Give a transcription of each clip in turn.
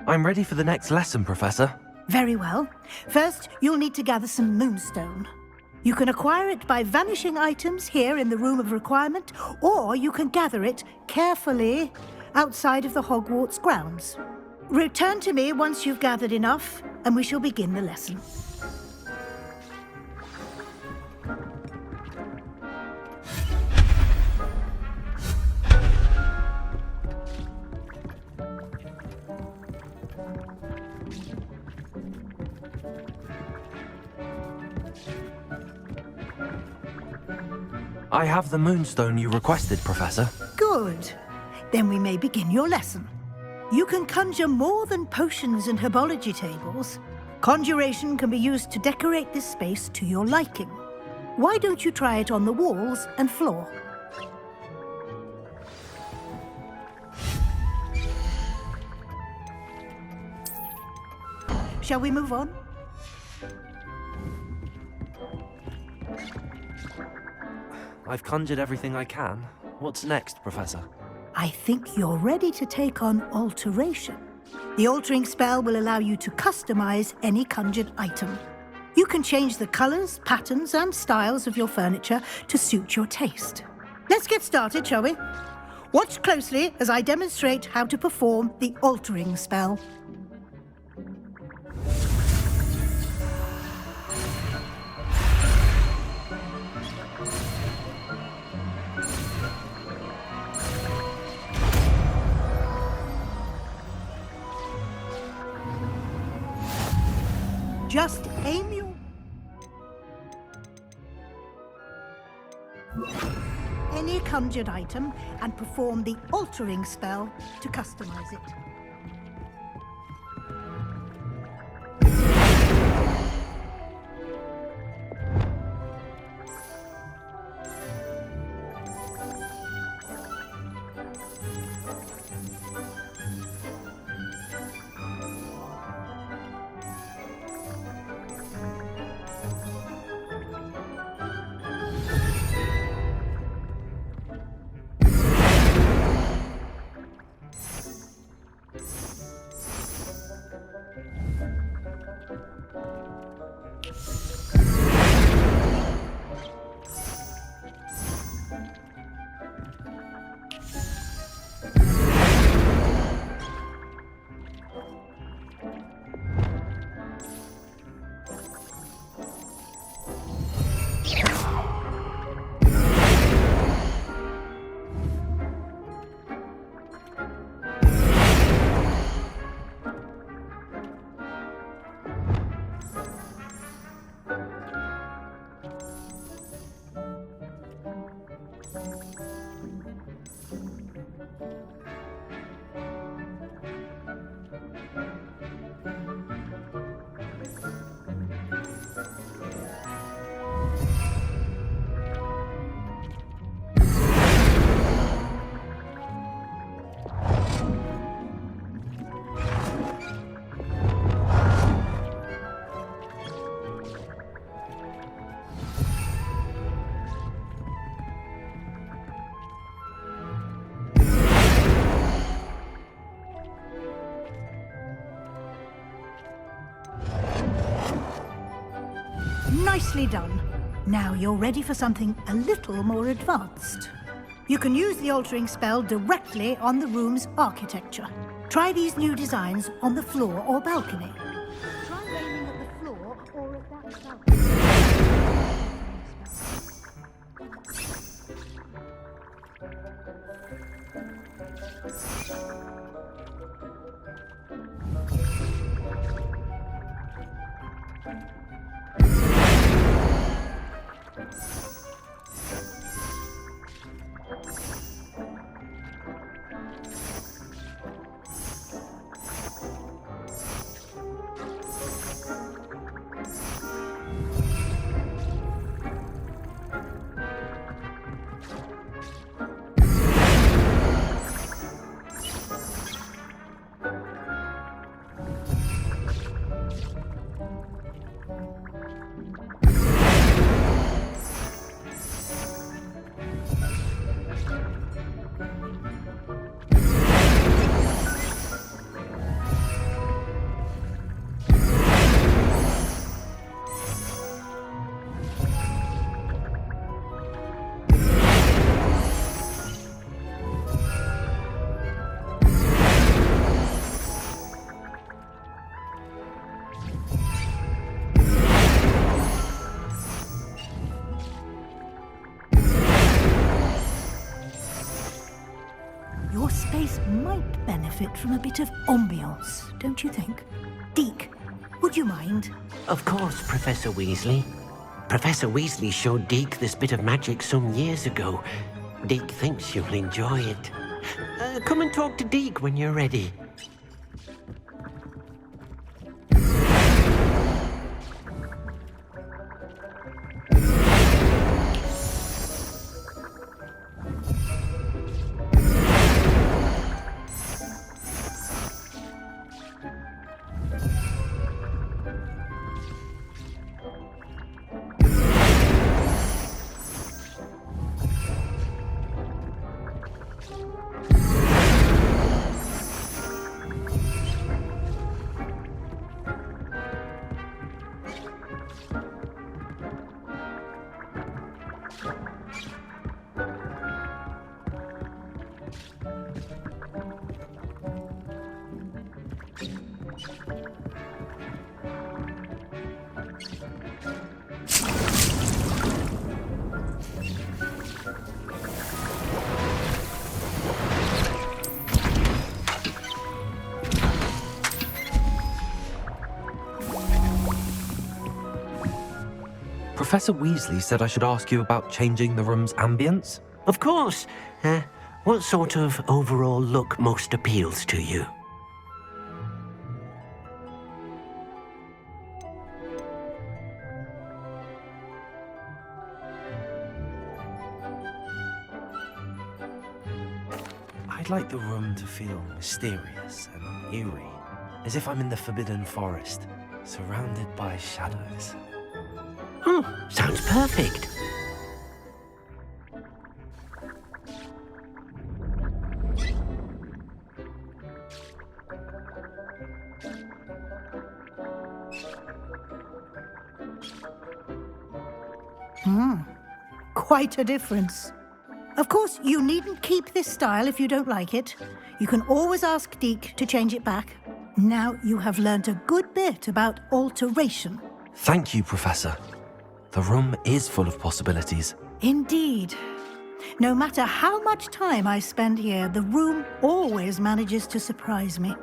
I'm ready for the next lesson, Professor. Very well. First, you'll need to gather some moonstone. You can acquire it by vanishing items here in the Room of Requirement, or you can gather it carefully outside of the Hogwarts grounds. Return to me once you've gathered enough, and we shall begin the lesson. I have the moonstone you requested, Professor. Good. Then we may begin your lesson. You can conjure more than potions and herbology tables. Conjuration can be used to decorate this space to your liking. Why don't you try it on the walls and floor? Shall we move on? I've conjured everything I can. What's next, Professor? I think you're ready to take on alteration. The altering spell will allow you to customize any conjured item. You can change the colors, patterns, and styles of your furniture to suit your taste. Let's get started, shall we? Watch closely as I demonstrate how to perform the altering spell. Just aim your... any conjured item and perform the altering spell to customize it. Nicely done. Now you're ready for something a little more advanced. You can use the altering spell directly on the room's architecture. Try these new designs on the floor or balcony. Try aiming at the floor or at that balcony. your space might benefit from a bit of ambiance, don't you think? Deke, would you mind? Of course, Professor Weasley. Professor Weasley showed Deke this bit of magic some years ago. Deke thinks you'll enjoy it. Come and talk to Deke when you're ready. Professor Weasley said I should ask you about changing the room's ambience. Of course. What sort of overall look most appeals to you? I'd like the room to feel mysterious and eerie, as if I'm in the Forbidden Forest, surrounded by shadows. Oh, sounds perfect. Quite a difference. Of course, you needn't keep this style if you don't like it. You can always ask Deke to change it back. Now you have learnt a good bit about alteration. Thank you, Professor. The room is full of possibilities. Indeed. No matter how much time I spend here, the room always manages to surprise me.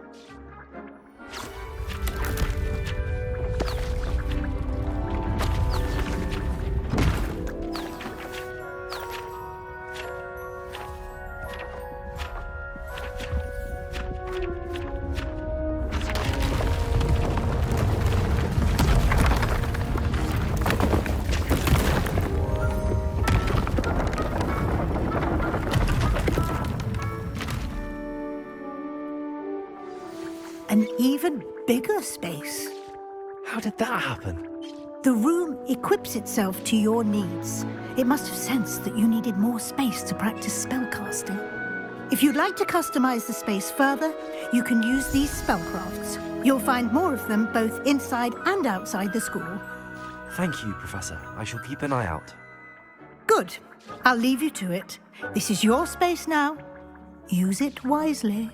An even bigger space. How did that happen? The room equips itself to your needs. It must have sensed that you needed more space to practice spellcasting. If you'd like to customize the space further, you can use these spellcrafts. You'll find more of them both inside and outside the school. Thank you, Professor. I shall keep an eye out. Good. I'll leave you to it. This is your space now. Use it wisely.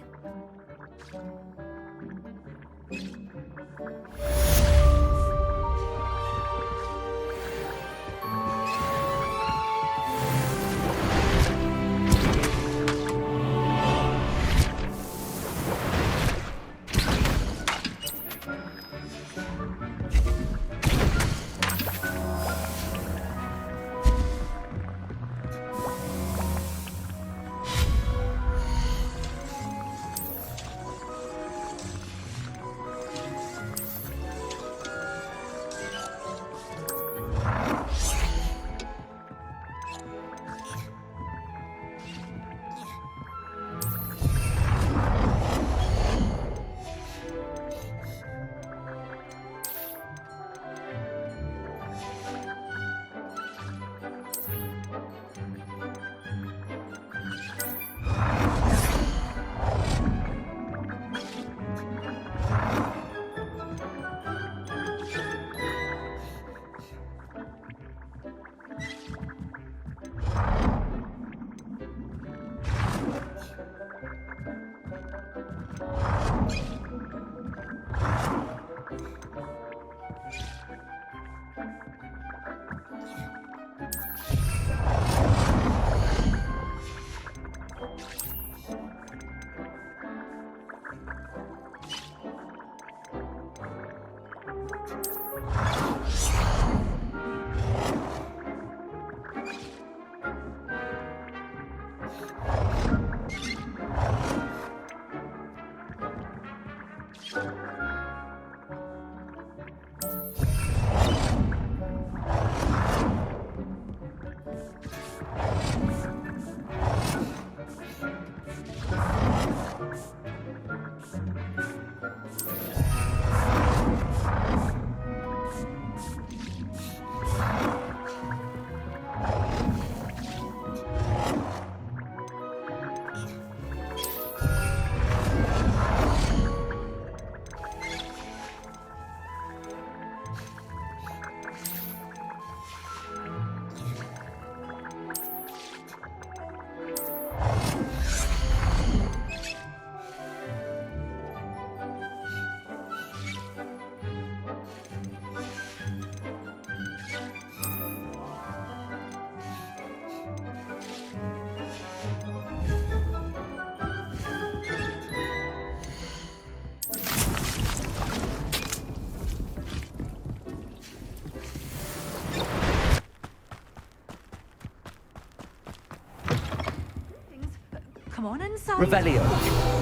Come on inside. Revelio.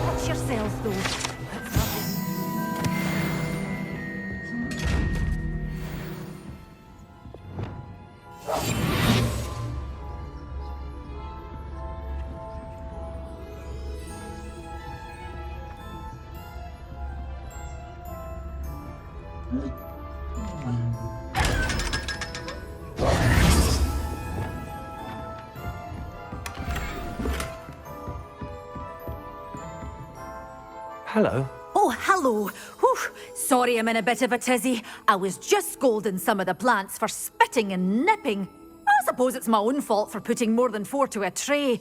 Watch yourselves, though. Let's not Hello. Oh, hello. Whew. Sorry I'm in a bit of a tizzy. I was just scolding some of the plants for spitting and nipping. I suppose it's my own fault for putting more than 4 to a tray.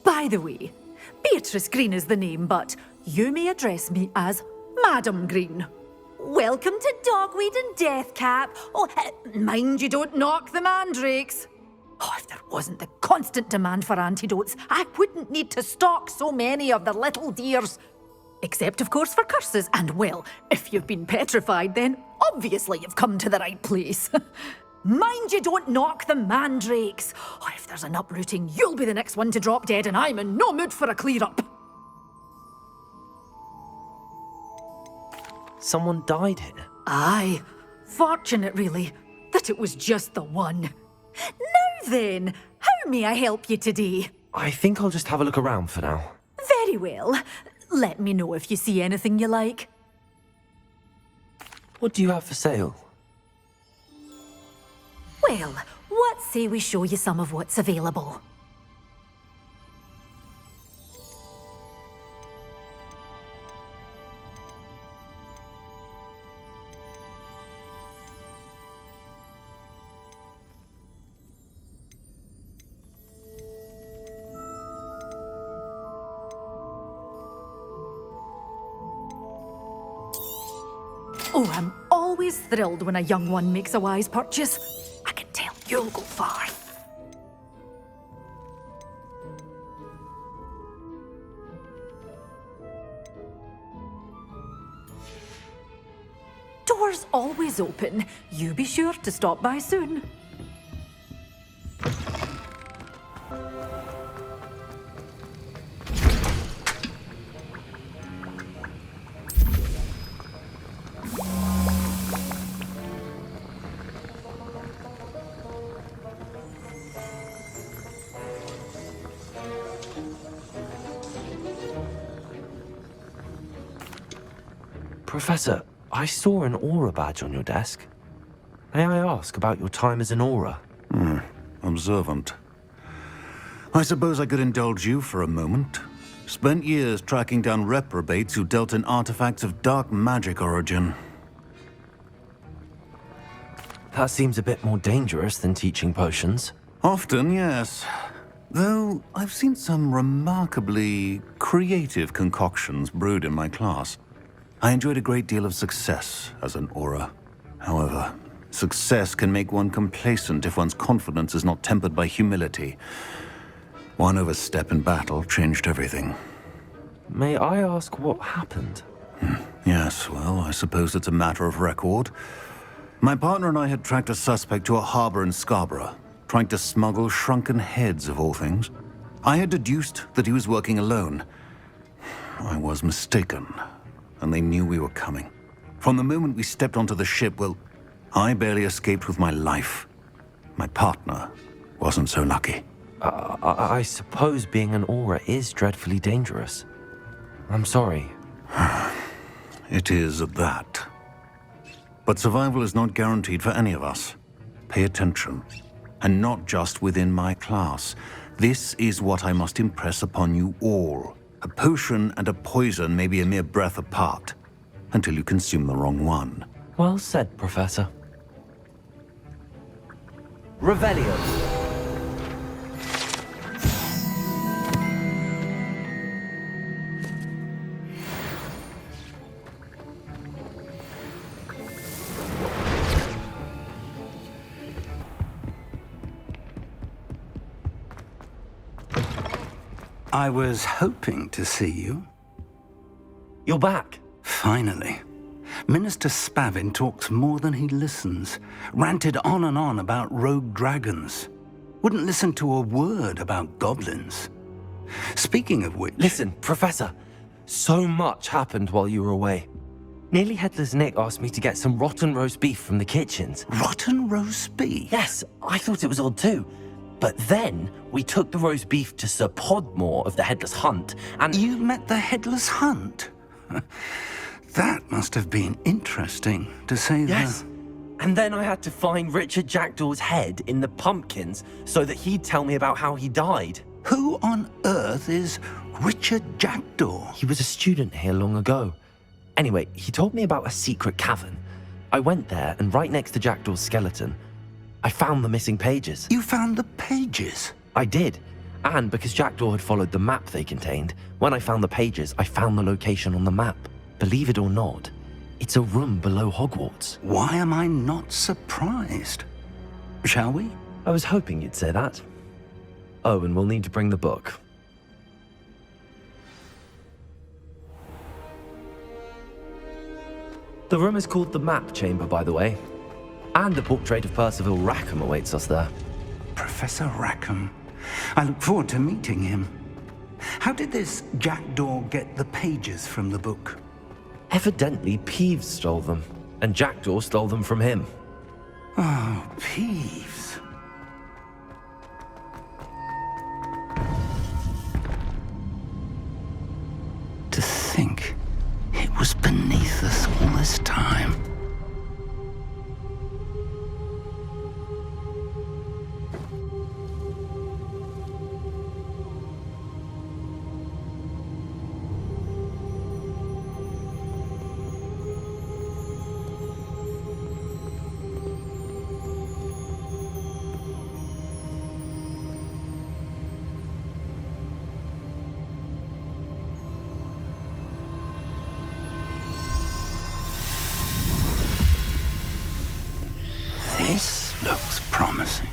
By the way, Beatrice Green is the name, but you may address me as Madam Green. Welcome to Dogweed and Deathcap. Oh, mind you don't knock the mandrakes. Oh, if there wasn't the constant demand for antidotes, I wouldn't need to stock so many of the little dears. Except, of course, for curses. And, well, if you've been petrified, then obviously you've come to the right place. Mind you don't knock the mandrakes. Oh, if there's an uprooting, you'll be the next one to drop dead, and I'm in no mood for a clear-up. Someone died here. Aye. Fortunate, really, that it was just the one. Now then, how may I help you today? I think I'll just have a look around for now. Very well. Let me know if you see anything you like. What do you have for sale? Well, what say we show you some of what's available? Oh, I'm always thrilled when a young one makes a wise purchase. I can tell you'll go far. Doors always open. You be sure to stop by soon. Professor, I saw an aura badge on your desk. May I ask about your time as an aura? Observant. I suppose I could indulge you for a moment. Spent years tracking down reprobates who dealt in artifacts of dark magic origin. That seems a bit more dangerous than teaching potions. Often, yes. Though I've seen some remarkably creative concoctions brewed in my class. I enjoyed a great deal of success as an aura. However, success can make one complacent if one's confidence is not tempered by humility. One overstep in battle changed everything. May I ask what happened? Yes, well, I suppose it's a matter of record. My partner and I had tracked a suspect to a harbor in Scarborough, trying to smuggle shrunken heads of all things. I had deduced that he was working alone. I was mistaken, and they knew we were coming. From the moment we stepped onto the ship, well, I barely escaped with my life. My partner wasn't so lucky. I suppose being an aura is dreadfully dangerous. I'm sorry. It is at that. But survival is not guaranteed for any of us. Pay attention. And not just within my class. This is what I must impress upon you all. A potion and a poison may be a mere breath apart, until you consume the wrong one. Well said, Professor. Revelio. I was hoping to see you. You're back. Finally. Minister Spavin talks more than he listens. Ranted on and on about rogue dragons. Wouldn't listen to a word about goblins. Speaking of which... Listen, Professor, so much happened while you were away. Nearly Headless Nick asked me to get some rotten roast beef from the kitchens. Rotten roast beef? Yes, I thought it was odd too. But then we took the roast beef to Sir Podmore of the Headless Hunt, and... You met the Headless Hunt? That must have been interesting, to say the... Yes. And then I had to find Richard Jackdaw's head in the pumpkins so that he'd tell me about how he died. Who on earth is Richard Jackdaw? He was a student here long ago. Anyway, he told me about a secret cavern. I went there, and right next to Jackdaw's skeleton, I found the missing pages. You found the pages? I did. And because Jackdaw had followed the map they contained, when I found the pages, I found the location on the map. Believe it or not, it's a room below Hogwarts. Why am I not surprised? Shall we? I was hoping you'd say that. Oh, and we'll need to bring the book. The room is called the Map Chamber, by the way. And the portrait of Percival Rackham awaits us there. Professor Rackham. I look forward to meeting him. How did this Jackdaw get the pages from the book? Evidently, Peeves stole them, and Jackdaw stole them from him. Oh, Peeves. To think it was beneath us all this time. This looks promising.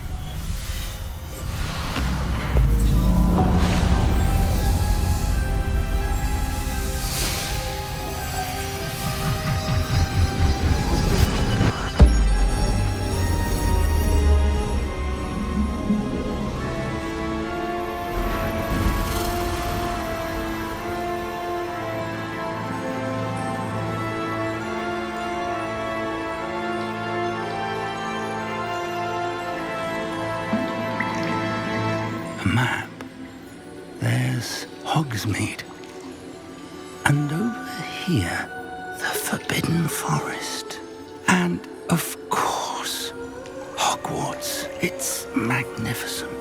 A map. There's Hogsmeade. And over here, the Forbidden Forest. And, of course, Hogwarts. It's magnificent.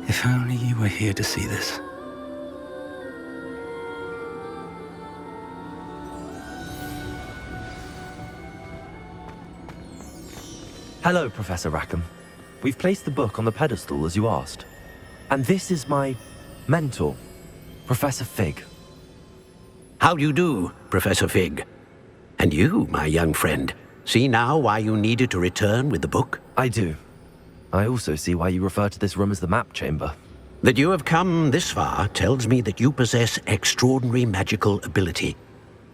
If only you were here to see this. Hello, Professor Rackham. We've placed the book on the pedestal as you asked. And this is my mentor, Professor Fig. How do you do, Professor Fig? And you, my young friend, see now why you needed to return with the book? I do. I also see why you refer to this room as the Map Chamber. That you have come this far tells me that you possess extraordinary magical ability,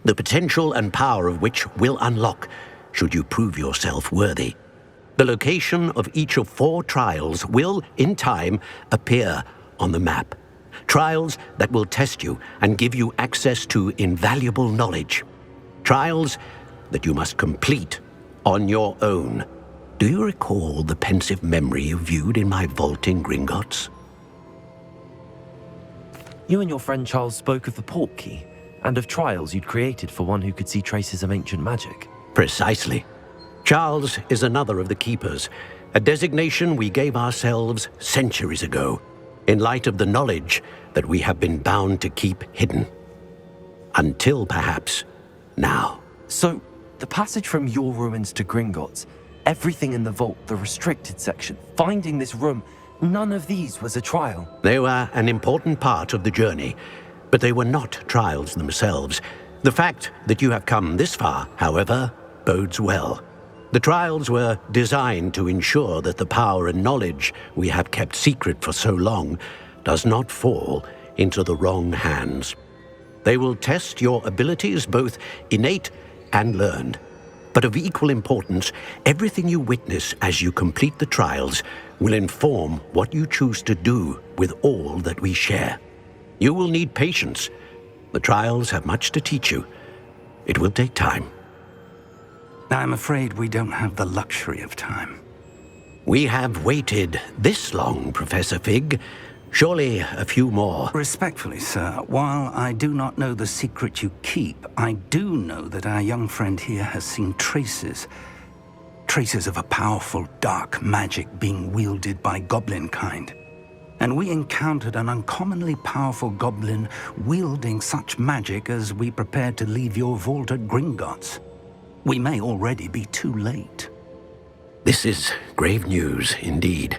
the potential and power of which will unlock should you prove yourself worthy. The location of each of 4 trials will, in time, appear on the map. Trials that will test you and give you access to invaluable knowledge. Trials that you must complete on your own. Do you recall the pensive memory you viewed in my vault in Gringotts? You and your friend Charles spoke of the Portkey, and of trials you'd created for one who could see traces of ancient magic. Precisely. Charles is another of the Keepers, a designation we gave ourselves centuries ago, in light of the knowledge that we have been bound to keep hidden. Until, perhaps, now. So, the passage from your ruins to Gringotts, everything in the vault, the restricted section, finding this room, none of these was a trial. They were an important part of the journey, but they were not trials themselves. The fact that you have come this far, however, bodes well. The trials were designed to ensure that the power and knowledge we have kept secret for so long does not fall into the wrong hands. They will test your abilities, both innate and learned. But of equal importance, everything you witness as you complete the trials will inform what you choose to do with all that we share. You will need patience. The trials have much to teach you. It will take time. I'm afraid we don't have the luxury of time. We have waited this long, Professor Fig. Surely a few more. Respectfully, sir, while I do not know the secret you keep, I do know that our young friend here has seen traces of a powerful dark magic being wielded by goblin kind. And we encountered an uncommonly powerful goblin wielding such magic as we prepared to leave your vault at Gringotts. We may already be too late. This is grave news indeed.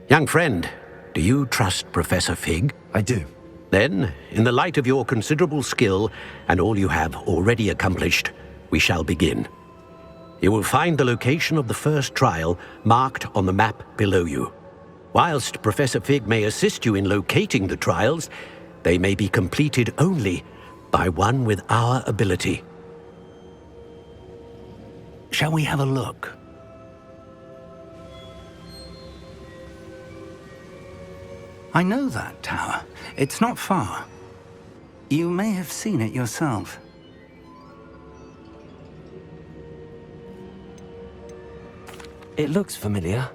Young friend, do you trust Professor Fig? I do. Then, in the light of your considerable skill and all you have already accomplished, we shall begin. You will find the location of the first trial marked on the map below you. Whilst Professor Fig may assist you in locating the trials, they may be completed only by one with our ability. Shall we have a look? I know that tower. It's not far. You may have seen it yourself. It looks familiar.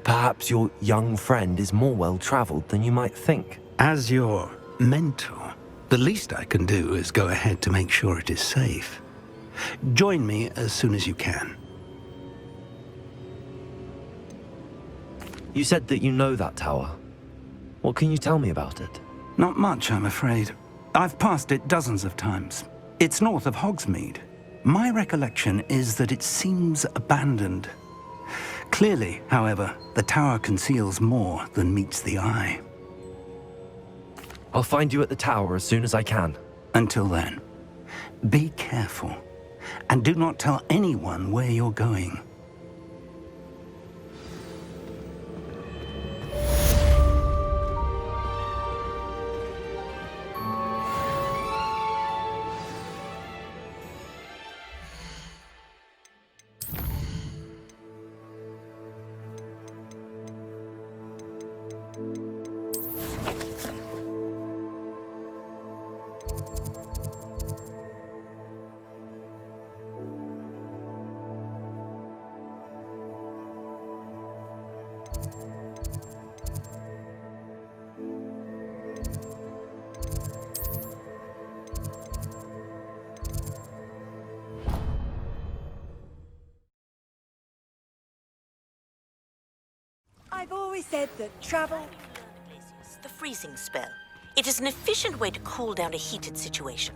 Perhaps your young friend is more well-traveled than you might think. As your mentor, the least I can do is go ahead to make sure it is safe. Join me as soon as you can. You said that you know that tower. What can you tell me about it? Not much, I'm afraid. I've passed it dozens of times. It's north of Hogsmeade. My recollection is that it seems abandoned. Clearly, however, the tower conceals more than meets the eye. I'll find you at the tower as soon as I can. Until then, be careful, and do not tell anyone where you're going. I've always said that travel... The freezing spell. It is an efficient way to cool down a heated situation.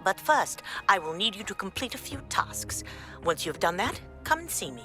But first, I will need you to complete a few tasks. Once you've done that, come and see me.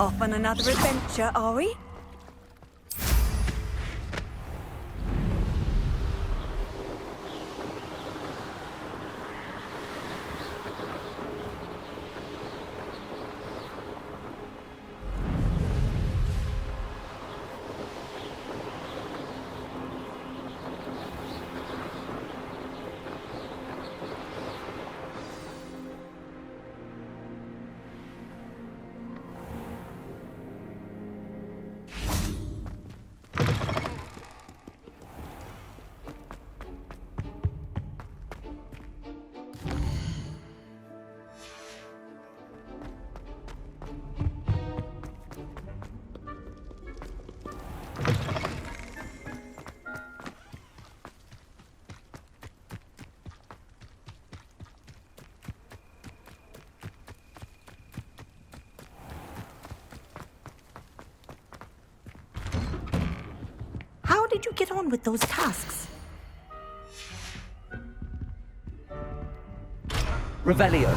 Off on another adventure, are we? How did you get on with those tasks? Revelio.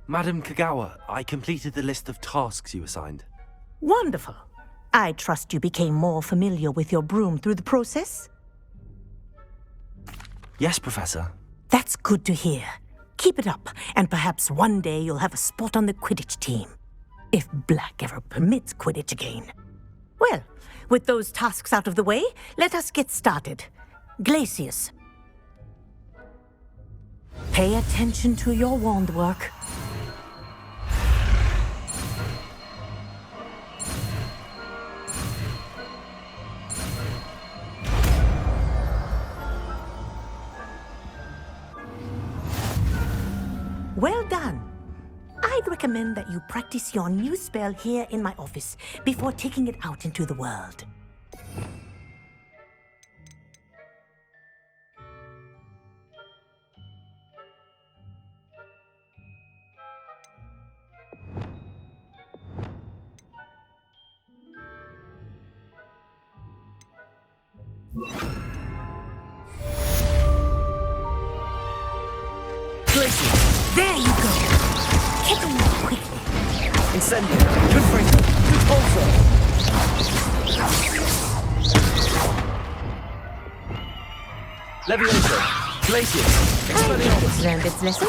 Madam Kagawa, I completed the list of tasks you assigned. Wonderful. I trust you became more familiar with your broom through the process? Yes, Professor. That's good to hear. Keep it up, and perhaps one day you'll have a spot on the Quidditch team. If Black ever permits Quidditch again. Well, with those tasks out of the way, let us get started. Glacius. Pay attention to your wand work. Well done. I'd recommend that you practice your new spell here in my office before taking it out into the world. There you go. Get on that quickly. Incendio. Confringo. Repulsor. Levioso. Glacius. It's learned its lesson,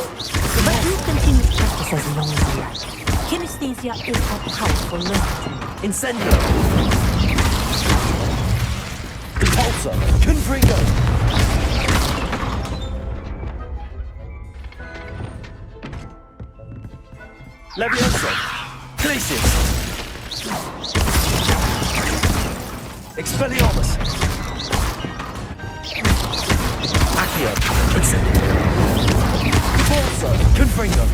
but you continue to practice as long as you like. Kinesthesia is a powerful learning. Incendio. Repulsor. Confringo. Levioso. Glacius. Expelliarmus. Accio. Incendio. Repulsor. Confringo.